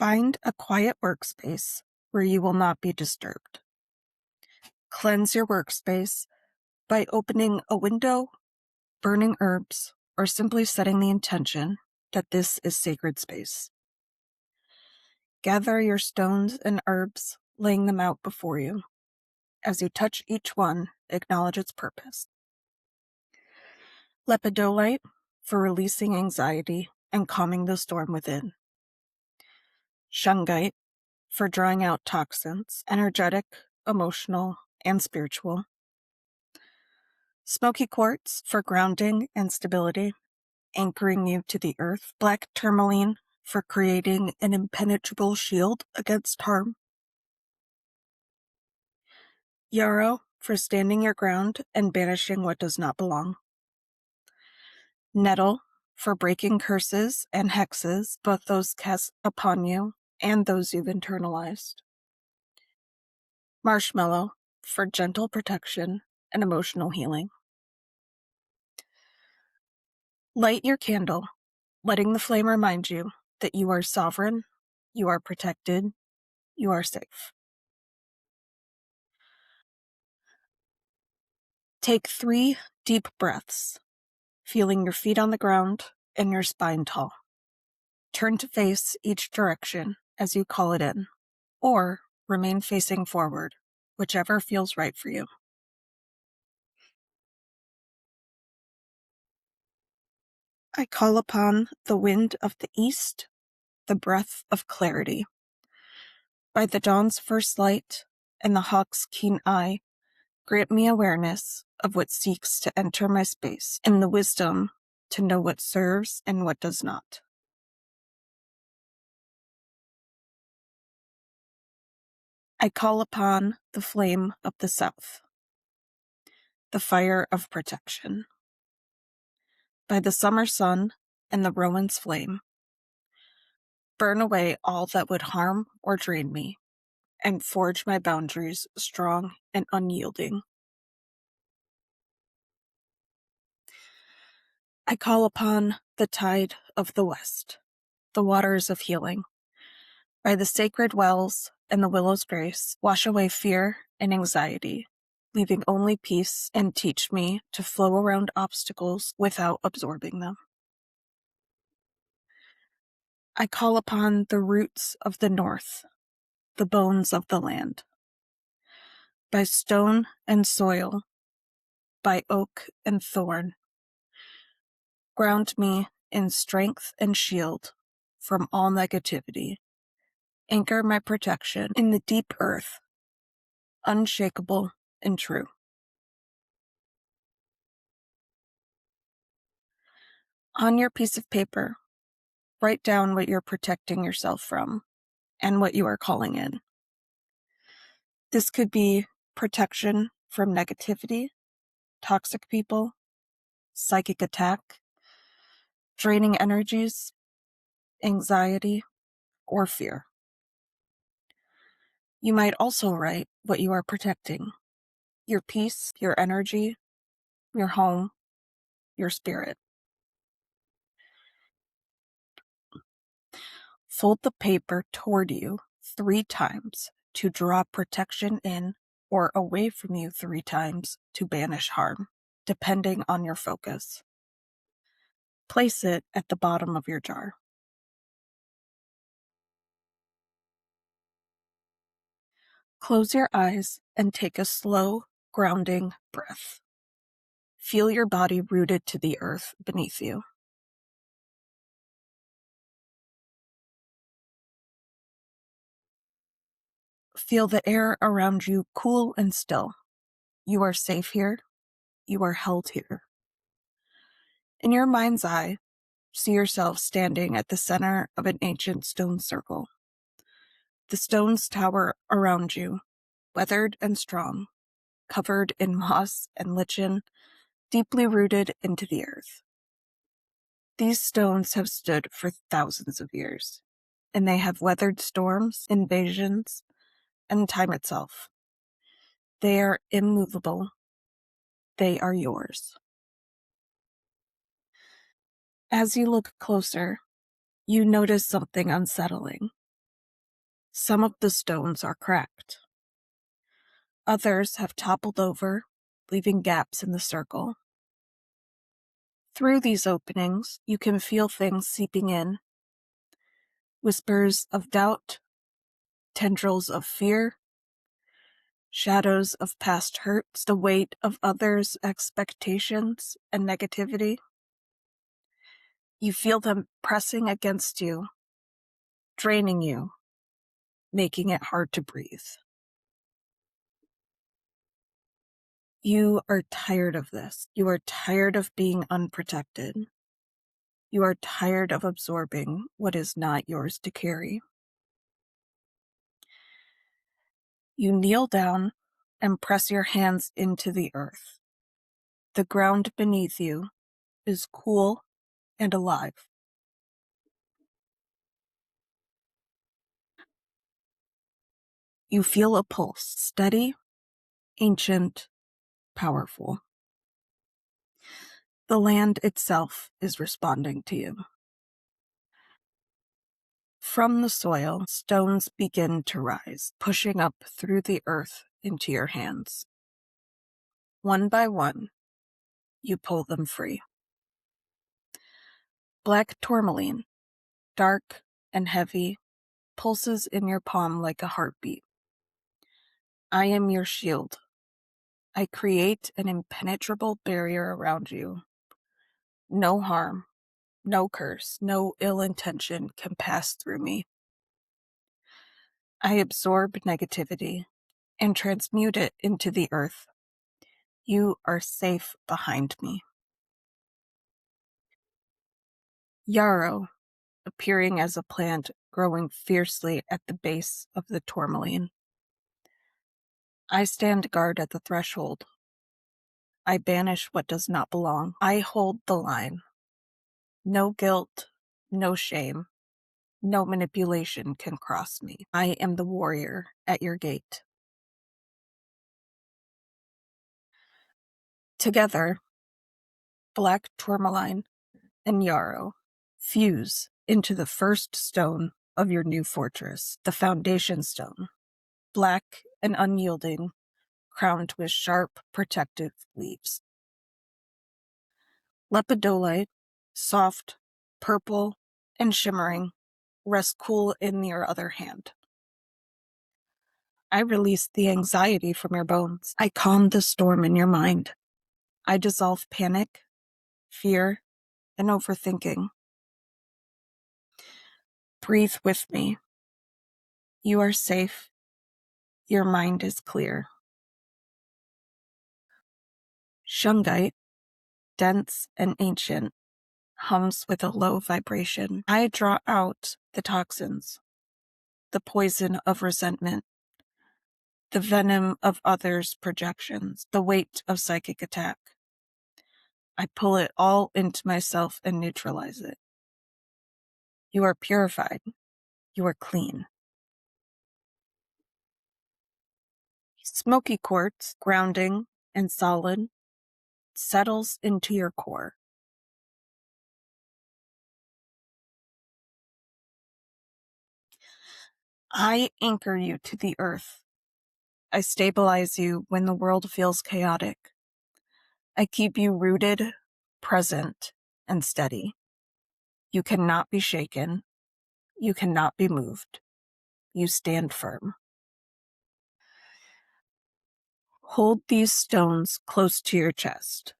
Find a quiet workspace where you will not be disturbed. Cleanse your workspace by opening a window, burning herbs, or simply setting the intention that this is sacred space. Gather your stones and herbs, laying them out before you. As you touch each one, acknowledge its purpose. Lepidolite for releasing anxiety and calming the storm within. Shungite for drawing out toxins, energetic, emotional, and spiritual. Smoky Quartz for grounding and stability, anchoring you to the earth. Black Tourmaline for creating an impenetrable shield against harm. Yarrow for standing your ground and banishing what does not belong. Nettle for breaking curses and hexes, both those cast upon you and those you've internalized. Marshmallow for gentle protection and emotional healing. Light your candle, letting the flame remind you that you are sovereign, you are protected, you are safe. Take 3 deep breaths, feeling your feet on the ground and your spine tall. Turn to face each direction as you call it in, or remain facing forward, whichever feels right for you. I call upon the wind of the east, the breath of clarity. By the dawn's first light and the hawk's keen eye, grant me awareness of what seeks to enter my space and the wisdom to know what serves and what does not. I call upon the flame of the south, the fire of protection. By the summer sun and the rowan's flame, burn away all that would harm or drain me, and forge my boundaries strong and unyielding. I call upon the tide of the west, the waters of healing. By the sacred wells and the willow's grace, wash away fear and anxiety, leaving only peace, and teach me to flow around obstacles without absorbing them. I call upon the roots of the north, the bones of the land. By stone and soil, by oak and thorn, ground me in strength and shield from all negativity. Anchor my protection in the deep earth, unshakable and true. On your piece of paper, write down what you're protecting yourself from and what you are calling in. This could be protection from negativity, toxic people, psychic attack, draining energies, anxiety, or fear. You might also write what you are protecting: your peace, your energy, your home, your spirit. Fold the paper toward you 3 times to draw protection in, or away from you 3 times to banish harm, depending on your focus. Place it at the bottom of your jar. Close your eyes and take a slow, grounding breath. Feel your body rooted to the earth beneath you. Feel the air around you cool and still. You are safe here. You are held here. In your mind's eye, see yourself standing at the center of an ancient stone circle. The stones tower around you, weathered and strong, covered in moss and lichen, deeply rooted into the earth. These stones have stood for thousands of years, and they have weathered storms, invasions, and time itself. They are immovable. They are yours. As you look closer, you notice something unsettling. Some of the stones are cracked. Others have toppled over, leaving gaps in the circle. Through these openings, you can feel things seeping in. Whispers of doubt, tendrils of fear, shadows of past hurts, the weight of others' expectations and negativity. You feel them pressing against you, draining you, making it hard to breathe. You are tired of this. You are tired of being unprotected. You are tired of absorbing what is not yours to carry. You kneel down and press your hands into the earth. The ground beneath you is cool and alive. You feel a pulse, steady, ancient, powerful. The land itself is responding to you. From the soil, stones begin to rise, pushing up through the earth into your hands. One by one, you pull them free. Black tourmaline, dark and heavy, pulses in your palm like a heartbeat. I am your shield. I create an impenetrable barrier around you. No harm, no curse, no ill intention can pass through me. I absorb negativity and transmute it into the earth. You are safe behind me. Yarrow, appearing as a plant growing fiercely at the base of the tourmaline. I stand guard at the threshold. I banish what does not belong. I hold the line. No guilt, no shame, no manipulation can cross me. I am the warrior at your gate. Together, black tourmaline and yarrow fuse into the first stone of your new fortress, the foundation stone, black and unyielding, crowned with sharp, protective leaves. Lepidolite, soft, purple, and shimmering, rests cool in your other hand. I release the anxiety from your bones. I calm the storm in your mind. I dissolve panic, fear, and overthinking. Breathe with me. You are safe. Your mind is clear. Shungite, dense and ancient, hums with a low vibration. I draw out the toxins, the poison of resentment, the venom of others' projections, the weight of psychic attack. I pull it all into myself and neutralize it. You are purified. You are clean. Smoky quartz, grounding and solid, settles into your core. I anchor you to the earth. I stabilize you when the world feels chaotic. I keep you rooted, present, and steady. You cannot be shaken. You cannot be moved. You stand firm. Hold these stones close to your chest.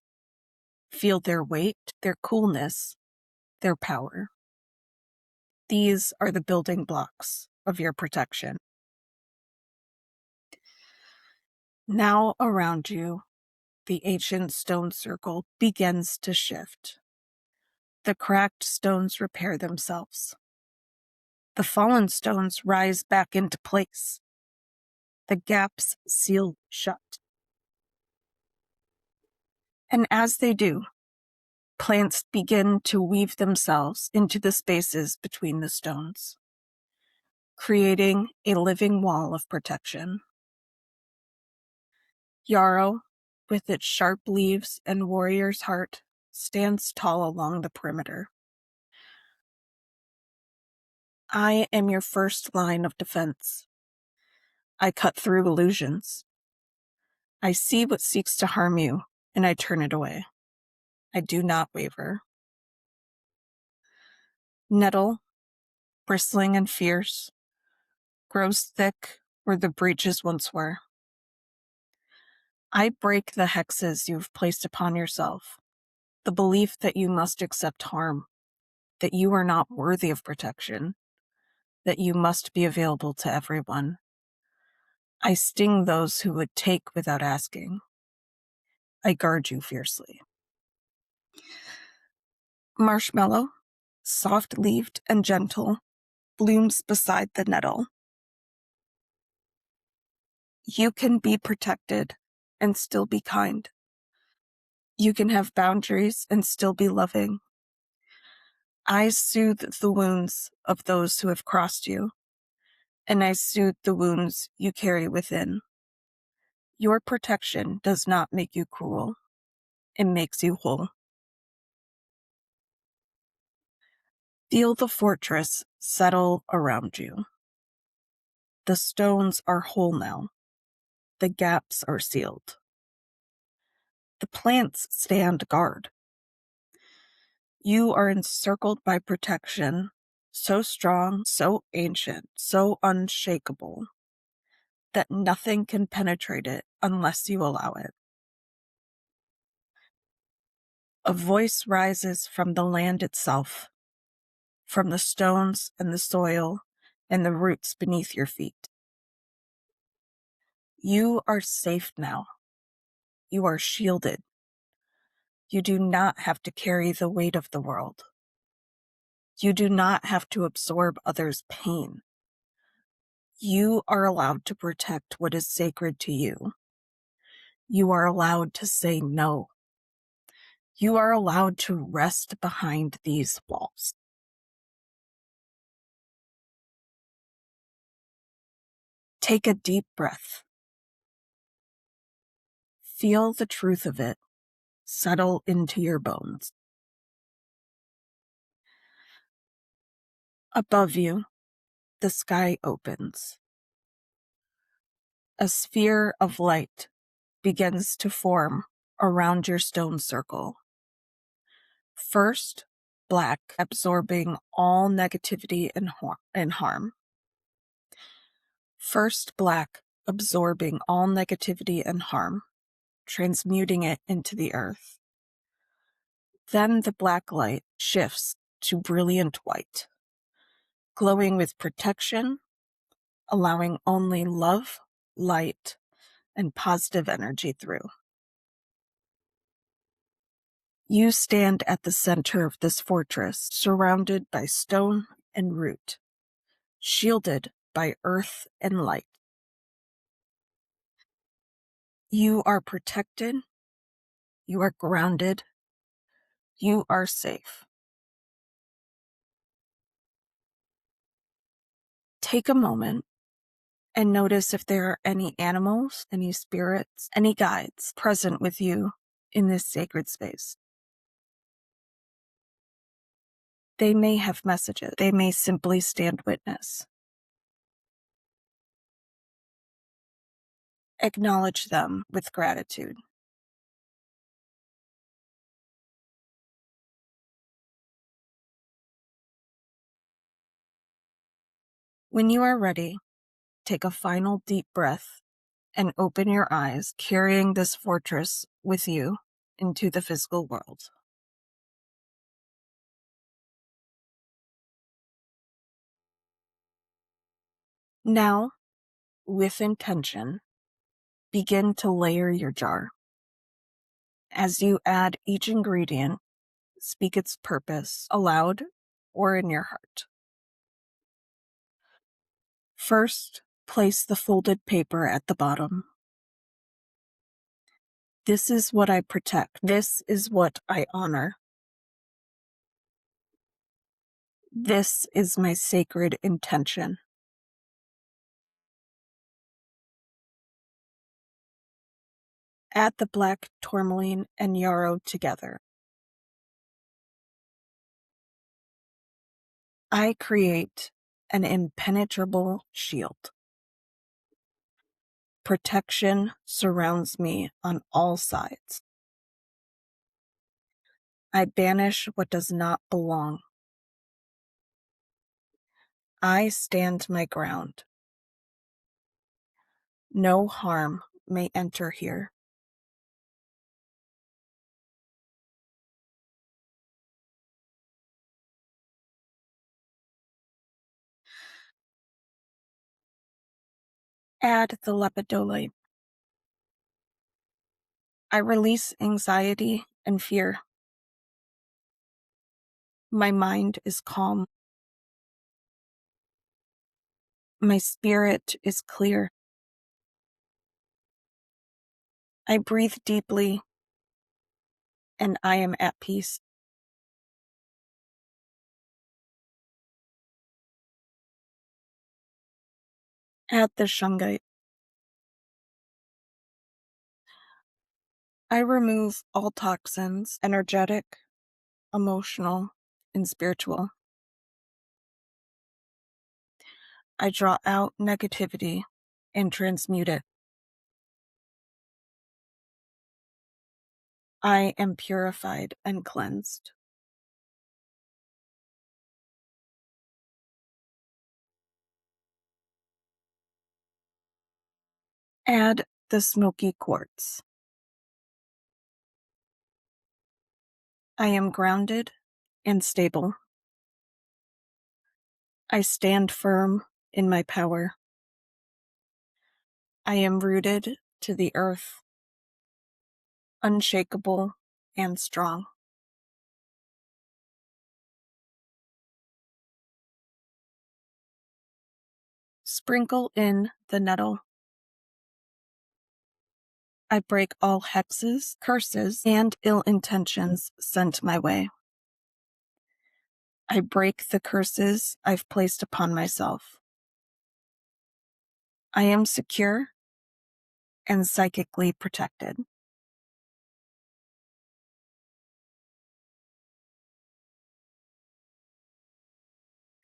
Feel their weight, their coolness, their power. These are the building blocks of your protection. Now around you, the ancient stone circle begins to shift. The cracked stones repair themselves. The fallen stones rise back into place. The gaps seal shut. And as they do, plants begin to weave themselves into the spaces between the stones, creating a living wall of protection. Yarrow, with its sharp leaves and warrior's heart, stands tall along the perimeter. I am your first line of defense. I cut through illusions. I see what seeks to harm you, and I turn it away. I do not waver. Nettle, bristling and fierce, grows thick where the breaches once were. I break the hexes you've placed upon yourself, the belief that you must accept harm, that you are not worthy of protection, that you must be available to everyone. I sting those who would take without asking. I guard you fiercely. Marshmallow, soft-leaved and gentle, blooms beside the nettle. You can be protected and still be kind. You can have boundaries and still be loving. I soothe the wounds of those who have crossed you, and I soothe the wounds you carry within. Your protection does not make you cruel. It makes you whole. Feel the fortress settle around you. The stones are whole now. The gaps are sealed. The plants stand guard. You are encircled by protection, so strong, so ancient, so unshakable, that nothing can penetrate it unless you allow it. A voice rises from the land itself, from the stones and the soil and the roots beneath your feet. You are safe now. You are shielded. You do not have to carry the weight of the world. You do not have to absorb others' pain. You are allowed to protect what is sacred to you. You are allowed to say no. You are allowed to rest behind these walls. Take a deep breath. Feel the truth of it settle into your bones. Above you, the sky opens. A sphere of light begins to form around your stone circle. First, black, absorbing all negativity and harm. First, black, absorbing all negativity and harm, transmuting it into the earth. Then the black light shifts to brilliant white, glowing with protection, allowing only love, light, and positive energy through. You stand at the center of this fortress, surrounded by stone and root, shielded by earth and light. You are protected. You are grounded. You are safe. Take a moment and notice if there are any animals, any spirits, any guides present with you in this sacred space. They may have messages. They may simply stand witness. Acknowledge them with gratitude. When you are ready, take a final deep breath and open your eyes, carrying this fortress with you into the physical world. Now, with intention, begin to layer your jar. As you add each ingredient, speak its purpose aloud or in your heart. First, place the folded paper at the bottom. This is what I protect. This is what I honor. This is my sacred intention. Add the black tourmaline and yarrow together. I create an impenetrable shield. Protection surrounds me on all sides. I banish what does not belong. I stand my ground. No harm may enter here. Add the lepidolite. I release anxiety and fear. My mind is calm. My spirit is clear. I breathe deeply, and I am at peace. Add the shungite. I remove all toxins, energetic, emotional, and spiritual. I draw out negativity and transmute it. I am purified and cleansed. Add the smoky quartz. I am grounded and stable. I stand firm in my power. I am rooted to the earth, unshakable and strong. Sprinkle in the nettle. I break all hexes, curses, and ill intentions sent my way. I break the curses I've placed upon myself. I am secure and psychically protected.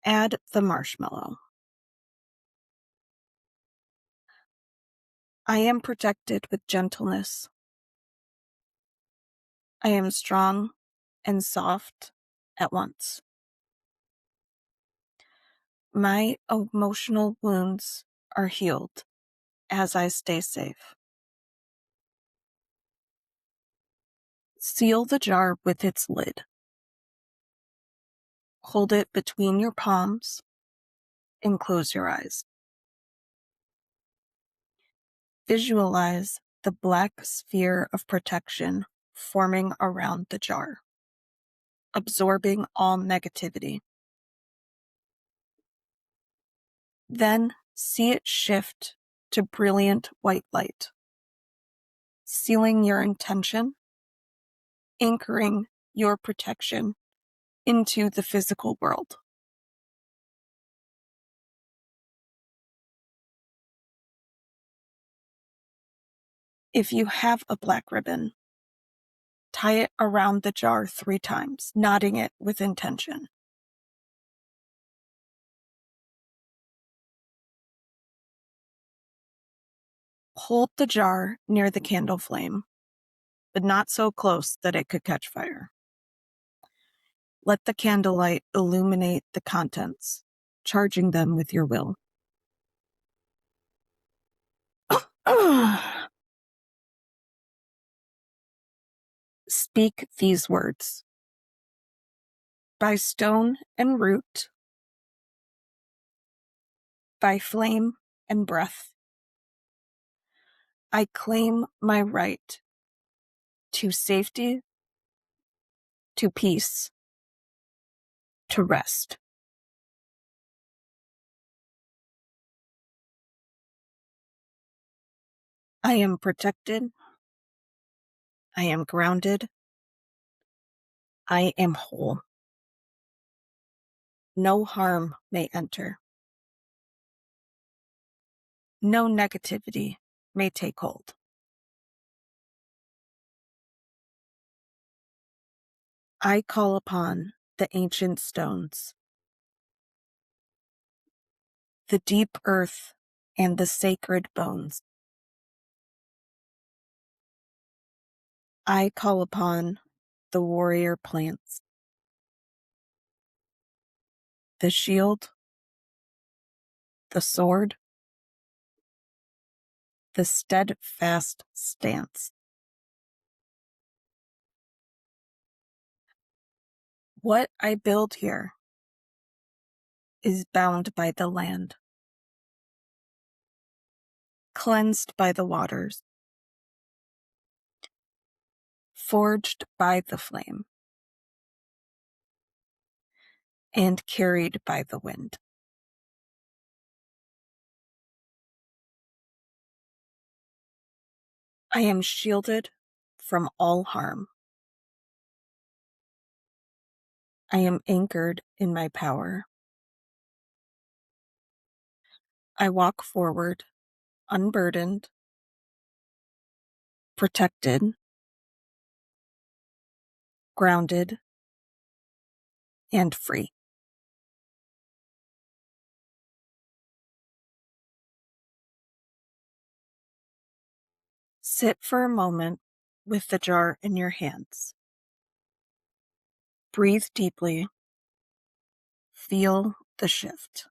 Add the marshmallow. I am protected with gentleness. I am strong and soft at once. My emotional wounds are healed as I stay safe. Seal the jar with its lid. Hold it between your palms and close your eyes. Visualize the black sphere of protection forming around the jar, absorbing all negativity. Then see it shift to brilliant white light, sealing your intention, anchoring your protection into the physical world. If you have a black ribbon, tie it around the jar 3 times, knotting it with intention. Hold the jar near the candle flame, but not so close that it could catch fire. Let the candlelight illuminate the contents, charging them with your will. Speak these words. By stone and root, by flame and breath, I claim my right to safety, to peace, to rest. I am protected. I am grounded. I am whole. No harm may enter. No negativity may take hold. I call upon the ancient stones. the deep earth, and the sacred bones. I call upon the warrior plants, the shield, the sword, the steadfast stance. What I build here is bound by the land, cleansed by the waters, forged by the flame, and carried by the wind. I am shielded from all harm. I am anchored in my power. I walk forward, unburdened, protected, grounded, and free. Sit for a moment with the jar in your hands. Breathe deeply. Feel the shift.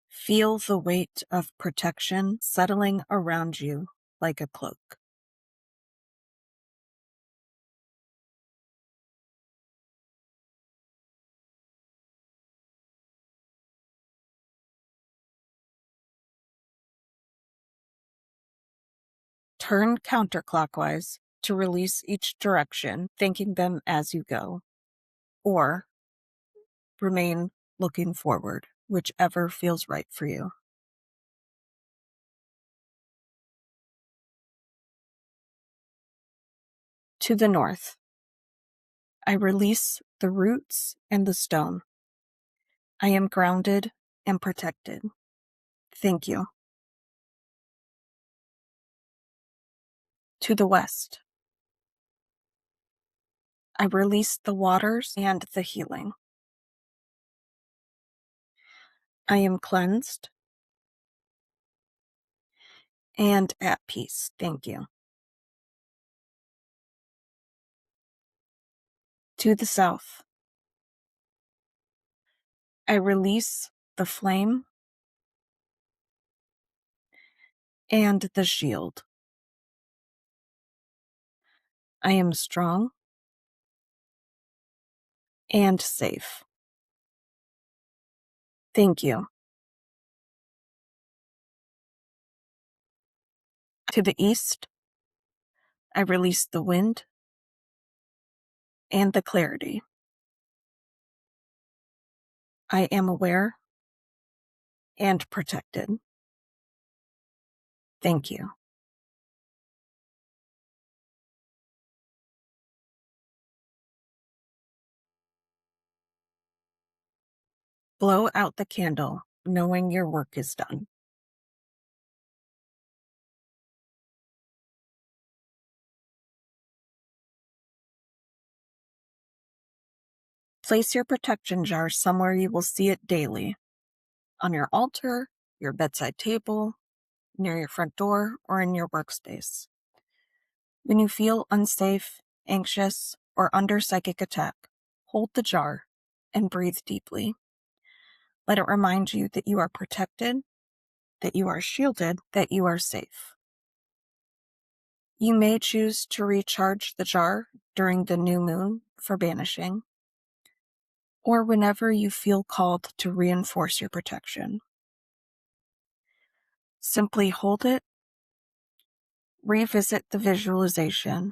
Feel the weight of protection settling around you like a cloak. Turn counterclockwise to release each direction, thanking them as you go, or remain looking forward, whichever feels right for you. To the north, I release the roots and the stone. I am grounded and protected. Thank you. To the west, I release the waters and the healing. I am cleansed and at peace. Thank you. To the south, I release the flame and the shield. I am strong and safe. Thank you. To the east, I release the wind and the clarity. I am aware and protected. Thank you. Blow out the candle, knowing your work is done. Place your protection jar somewhere you will see it daily, on your altar, your bedside table, near your front door, or in your workspace. When you feel unsafe, anxious, or under psychic attack, hold the jar and breathe deeply. Let it remind you that you are protected, that you are shielded, that you are safe. You may choose to recharge the jar during the new moon for banishing, or whenever you feel called to reinforce your protection. Simply hold it, revisit the visualization,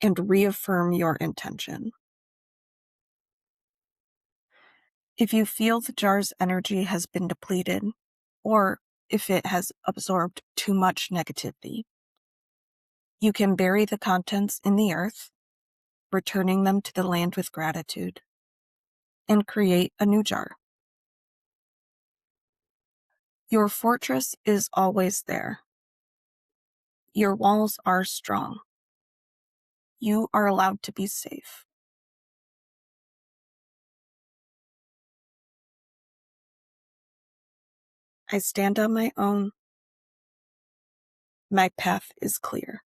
and reaffirm your intention. If you feel the jar's energy has been depleted, or if it has absorbed too much negativity, you can bury the contents in the earth, returning them to the land with gratitude, and create a new jar. Your fortress is always there. Your walls are strong. You are allowed to be safe. I stand on my own. My path is clear.